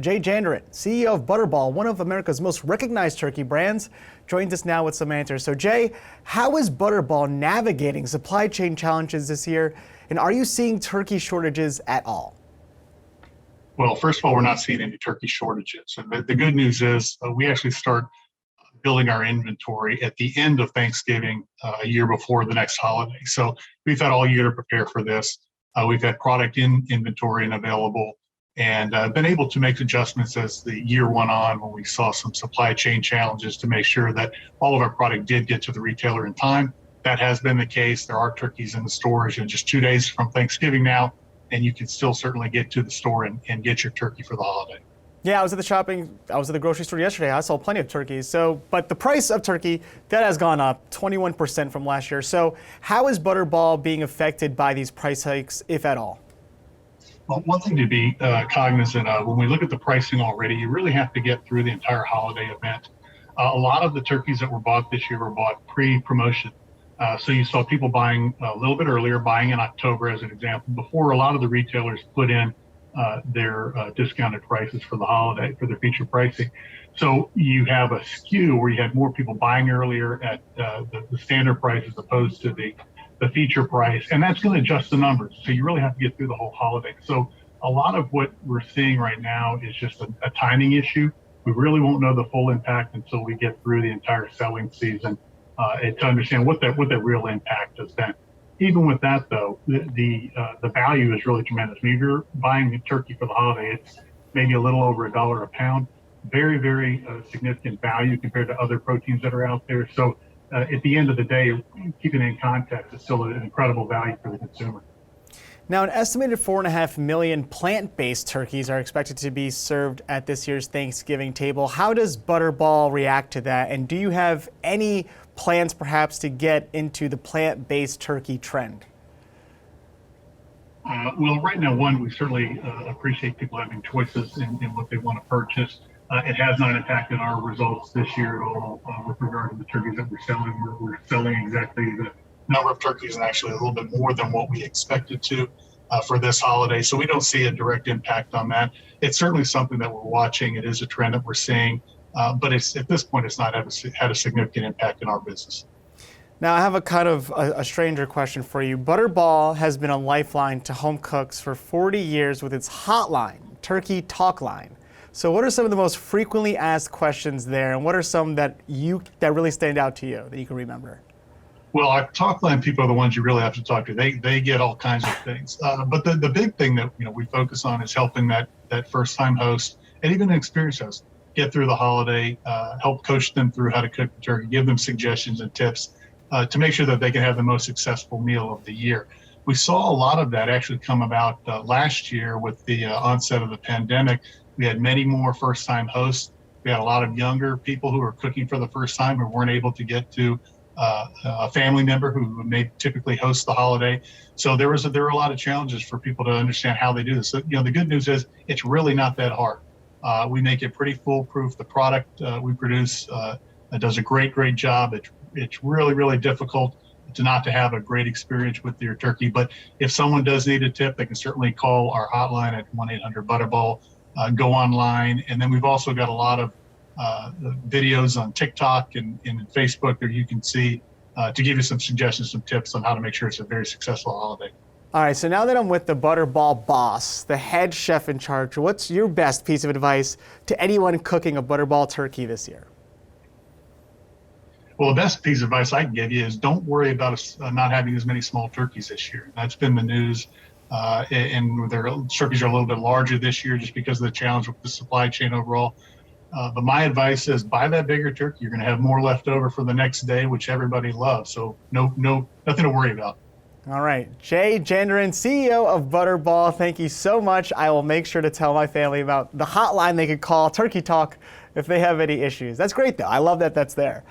Jandrain, CEO of Butterball, one of America's most recognized turkey brands, joins us now with some answers. So Jay, how is Butterball navigating supply chain challenges this year? And are you seeing turkey shortages at all? Well, first of all, we're not seeing any turkey shortages. And the good news is we actually start building our inventory at the end of Thanksgiving, a year before the next holiday. So we've had all year to prepare for this. We've had product in inventory and available, and been able to make adjustments as the year went on when we saw some supply chain challenges to make sure that all of our product did get to the retailer in time. That has been the case. There are turkeys in the stores in just 2 days from Thanksgiving now, and you can still certainly get to the store and get your turkey for the holiday. Yeah, I was at the grocery store yesterday. I saw plenty of turkeys. But the price of turkey, that has gone up 21% from last year. So how is Butterball being affected by these price hikes, if at all? Well, one thing to be cognizant of, when we look at the pricing already, you really have to get through the entire holiday event. A lot of the turkeys that were bought this year were bought pre-promotion. So you saw people buying a little bit earlier, buying in October as an example, before a lot of the retailers put in their discounted prices for the holiday, for their feature pricing. So you have a skew where you had more people buying earlier at the standard price as opposed to the feature price, and that's going to adjust the numbers. So you really have to get through the whole holiday. So a lot of what we're seeing right now is just a timing issue. We really won't know the full impact until we get through the entire selling season and to understand what that real impact has been. Even with that, though, the value is really tremendous. When you're buying a turkey for the holiday, it's maybe a little over $1 a pound. Very, very significant value compared to other proteins that are out there. So at the end of the day, keeping it in context is still an incredible value for the consumer. Now, an estimated 4.5 million plant-based turkeys are expected to be served at this year's Thanksgiving table. How does Butterball react to that? And do you have any plans perhaps to get into the plant-based turkey trend? Well, right now, we certainly appreciate people having choices in what they want to purchase. It has not impacted our results this year at all with regard to the turkeys that we're selling. We're selling exactly the number of turkeys and actually a little bit more than what we expected to for this holiday. So we don't see a direct impact on that. It's certainly something that we're watching. It is a trend that we're seeing, but at this point, it's not had a significant impact in our business. Now, I have a stranger question for you. Butterball has been a lifeline to home cooks for 40 years with its hotline, Turkey Talk Line. So what are some of the most frequently asked questions there, and what are some that really stand out to you that you can remember? Well, our talk line people are the ones you really have to talk to. They get all kinds of things. But the big thing that we focus on is helping that first-time host and even an experienced host get through the holiday, help coach them through how to cook the turkey, give them suggestions and tips to make sure that they can have the most successful meal of the year. We saw a lot of that actually come about last year with the onset of the pandemic. We had many more first-time hosts. We had a lot of younger people who were cooking for the first time who weren't able to get to a family member who may typically host the holiday. So there were a lot of challenges for people to understand how they do this. So, the good news is it's really not that hard. We make it pretty foolproof. The product we produce does a great job. It's really, really difficult not to have a great experience with your turkey. But if someone does need a tip, they can certainly call our hotline at 1-800-BUTTERBALL. Go online, and then we've also got a lot of videos on TikTok and Facebook that you can see to give you some suggestions, some tips on how to make sure it's a very successful holiday. All right, so now that I'm with the Butterball boss, the head chef in charge, what's your best piece of advice to anyone cooking a Butterball turkey this year? Well, the best piece of advice I can give you is don't worry about us not having as many small turkeys this year. That's been the news. And their turkeys are a little bit larger this year just because of the challenge with the supply chain overall. But my advice is buy that bigger turkey. You're going to have more left over for the next day, which everybody loves. So nothing to worry about. All right. Jay Jandrain, CEO of Butterball, thank you so much. I will make sure to tell my family about the hotline they could call, Turkey Talk, if they have any issues. That's great, though. I love that that's there.